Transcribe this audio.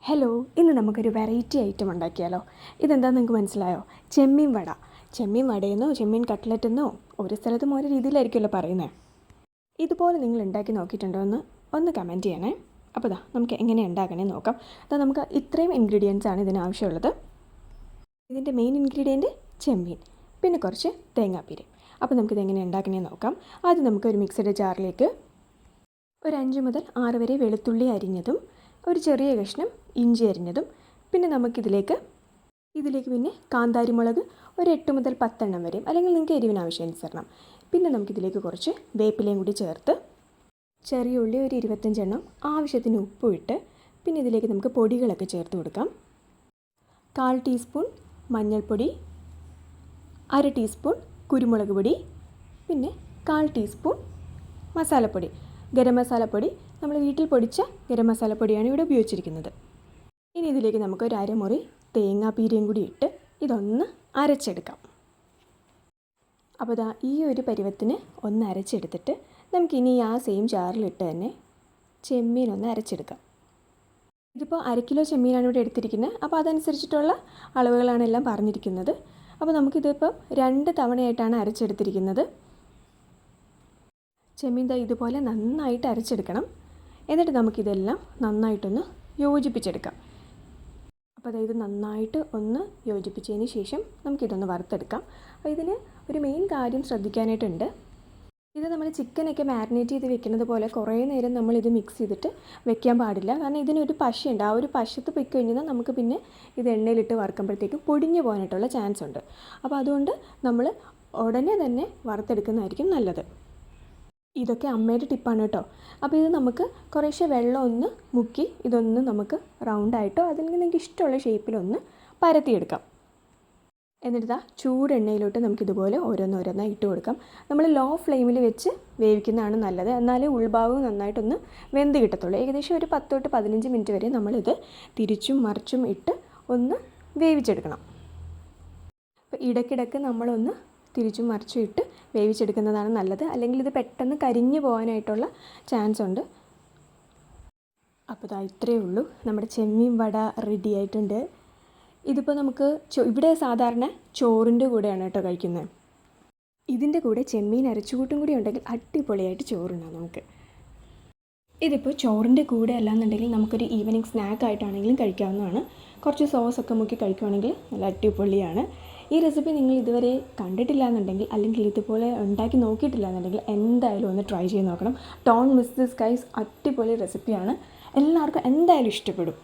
Hello, ഇന്ന് നമുക്കൊരു variety item ഉണ്ടാക്കിയാലോ? ഇതെന്താണെന്ന് നിങ്ങൾക്ക് മനസ്സിലായോ? ചെമ്മീൻ വട. ചെമ്മീൻ വടയെന്നോ ചെമ്മീൻ കട്ട്ലറ്റെന്നോ ഓരോ സ്ഥലത്തും ഓരോ രീതിയിലായിരിക്കുമല്ലോ പറയുന്നത്. ഇതുപോലെ നിങ്ങൾ ഉണ്ടാക്കി നോക്കിയിട്ടുണ്ടോ എന്ന് ഒന്ന് കമൻറ്റ് ചെയ്യണേ. അപ്പോൾ നമുക്ക് എങ്ങനെ ഉണ്ടാക്കണേ നോക്കാം. നമുക്ക് ഇത്രയും ഇൻഗ്രീഡിയൻസ് ആണ് ഇതിനാവശ്യമുള്ളത്. ഇതിൻ്റെ മെയിൻ ഇൻഗ്രീഡിയൻറ്റ് ചെമ്മീൻ, പിന്നെ കുറച്ച് തേങ്ങാപ്പീര. അപ്പോൾ നമുക്കിത് എങ്ങനെ ഉണ്ടാക്കണേ നോക്കാം. ആദ്യം നമുക്കൊരു മിക്സിയുടെ ജാറിലേക്ക് ഒരു 5 മുതൽ 6 വരെ വെളുത്തുള്ളി അരിഞ്ഞതും ഒരു ചെറിയ കഷ്ണം ഇഞ്ചി അരിഞ്ഞതും, പിന്നെ നമുക്കിതിലേക്ക് പിന്നെ കാന്താരി മുളക് ഒരു 8 മുതൽ 10 എണ്ണം വരെയും, അല്ലെങ്കിൽ നിങ്ങൾക്ക് എരിവിന് ആവശ്യാനുസരണം. പിന്നെ നമുക്കിതിലേക്ക് കുറച്ച് വേപ്പിലയും കൂടി ചേർത്ത്, ചെറിയ ഉള്ളി ഒരു 25 എണ്ണം, ആവശ്യത്തിന് ഉപ്പും ഇട്ട്, പിന്നെ ഇതിലേക്ക് നമുക്ക് പൊടികളൊക്കെ ചേർത്ത് കൊടുക്കാം. 1/4 ടീസ്പൂൺ മഞ്ഞൾപ്പൊടി, 1/2 ടീസ്പൂൺ കുരുമുളക് പൊടി, പിന്നെ 1/4 ടീസ്പൂൺ മസാലപ്പൊടി. ഗരം മസാലപ്പൊടി നമ്മൾ വീട്ടിൽ പൊടിച്ച ഗരം മസാലപ്പൊടിയാണ് ഇവിടെ ഉപയോഗിച്ചിരിക്കുന്നത്. ഇനി ഇതിലേക്ക് നമുക്ക് ഒരു അരമുറി തേങ്ങാപ്പീരയും കൂടി ഇട്ട് ഇതൊന്ന് അരച്ചെടുക്കാം. അപ്പോൾ ഈ ഒരു പരുവത്തിന് ഒന്ന് അരച്ചെടുത്തിട്ട് നമുക്കിനി ആ സെയിം ജാറിലിട്ട് തന്നെ ചെമ്മീനൊന്ന് അരച്ചെടുക്കാം. ഇതിപ്പോൾ 1 കിലോ ചെമ്മീനാണ് ഇവിടെ എടുത്തിരിക്കുന്നത്. അപ്പോൾ അതനുസരിച്ചിട്ടുള്ള അളവുകളാണ് എല്ലാം പറഞ്ഞിരിക്കുന്നത്. അപ്പോൾ നമുക്കിതിപ്പോൾ 2 തവണയായിട്ടാണ് അരച്ചെടുത്തിരിക്കുന്നത്. ചെമ്മീൻ ഇതുപോലെ നന്നായിട്ട് അരച്ചെടുക്കണം. എന്നിട്ട് നമുക്കിതെല്ലാം നന്നായിട്ടൊന്ന് യോജിപ്പിച്ചെടുക്കാം. അപ്പോൾ ഇത് നന്നായിട്ട് ഒന്ന് യോജിപ്പിച്ചതിന് ശേഷം നമുക്കിതൊന്ന് വറുത്തെടുക്കാം. അപ്പോൾ ഇതിന് ഒരു മെയിൻ കാര്യം ശ്രദ്ധിക്കാനായിട്ടുണ്ട്. ഇത് നമ്മൾ ചിക്കനൊക്കെ മാരിനേറ്റ് ചെയ്ത് വെക്കുന്നത് പോലെ കുറേ നേരം നമ്മളിത് മിക്സ് ചെയ്തിട്ട് വെക്കാൻ പാടില്ല. കാരണം ഇതിനൊരു പശയുണ്ട്. ആ ഒരു പശത്ത് പോയി കഴിഞ്ഞാൽ നമുക്ക് പിന്നെ ഇത് എണ്ണയിലിട്ട് വറുക്കുമ്പോഴത്തേക്കും പൊടിഞ്ഞു പോകാനായിട്ടുള്ള ചാൻസ് ഉണ്ട്. അപ്പോൾ അതുകൊണ്ട് നമ്മൾ ഉടനെ തന്നെ വറുത്തെടുക്കുന്നതായിരിക്കും നല്ലത്. ഇതൊക്കെ അമ്മയുടെ ടിപ്പാണ് കേട്ടോ. അപ്പോൾ ഇത് നമുക്ക് കുറേശ്ശെ വെള്ളം ഒന്ന് മുക്കി ഇതൊന്ന് നമുക്ക് റൗണ്ടായിട്ടോ അല്ലെങ്കിൽ നിങ്ങൾക്ക് ഇഷ്ടമുള്ള ഷേപ്പിലൊന്ന് പരത്തിയെടുക്കാം. എന്നിട്ട് ചൂടെണ്ണയിലോട്ട് നമുക്കിതുപോലെ ഓരോന്നോരോന്നായി ഇട്ട് കൊടുക്കാം. നമ്മൾ ലോ ഫ്ലെയിമിൽ വെച്ച് വേവിക്കുന്നതാണ് നല്ലത്. എന്നാലേ ഉൾഭാഗവും നന്നായിട്ടൊന്ന് വെന്ത് കിട്ടത്തുള്ളൂ. ഏകദേശം ഒരു 10 തൊട്ട് 15 മിനിറ്റ് വരെ നമ്മളിത് തിരിച്ചും മറിച്ചും ഇട്ട് ഒന്ന് വേവിച്ചെടുക്കണം. അപ്പോൾ ഇടയ്ക്കിടയ്ക്ക് നമ്മളൊന്ന് തിരിച്ചും മറിച്ചും ഇട്ട് വേവിച്ചെടുക്കുന്നതാണ് നല്ലത്. അല്ലെങ്കിൽ ഇത് പെട്ടെന്ന് കരിഞ്ഞു പോകാനായിട്ടുള്ള ചാൻസ് ഉണ്ട്. അപ്പോൾ ഇത്രയേ ഉള്ളൂ, നമ്മുടെ ചെമ്മീൻ വട റെഡി ആയിട്ടുണ്ട്. ഇതിപ്പോൾ നമുക്ക് ഇവിടെ സാധാരണ ചോറിൻ്റെ കൂടെയാണ് കേട്ടോ കഴിക്കുന്നത്. ഇതിൻ്റെ കൂടെ ചെമ്മീൻ അരച്ചുകൂട്ടും കൂടി ഉണ്ടെങ്കിൽ അടിപൊളിയായിട്ട് ചോറുണ്ടാകും നമുക്ക്. ഇതിപ്പോൾ ചോറിൻ്റെ കൂടെ അല്ലാന്നുണ്ടെങ്കിൽ നമുക്കൊരു ഈവനിങ് സ്നാക്കായിട്ടാണെങ്കിലും കഴിക്കാവുന്നതാണ്. കുറച്ച് സോസൊക്കെ മുക്കി കഴിക്കുകയാണെങ്കിൽ നല്ല അടിപൊളിയാണ്. ഈ റെസിപ്പി നിങ്ങൾ ഇതുവരെ കണ്ടിട്ടില്ല എന്നുണ്ടെങ്കിൽ, അല്ലെങ്കിൽ ഇതുപോലെ ഉണ്ടാക്കി നോക്കിയിട്ടില്ല എന്നുണ്ടെങ്കിൽ എന്തായാലും ഒന്ന് ട്രൈ ചെയ്ത് നോക്കണം. Don't miss this guys. അടിപൊളി റെസിപ്പിയാണ്, എല്ലാവർക്കും എന്തായാലും ഇഷ്ടപ്പെടും.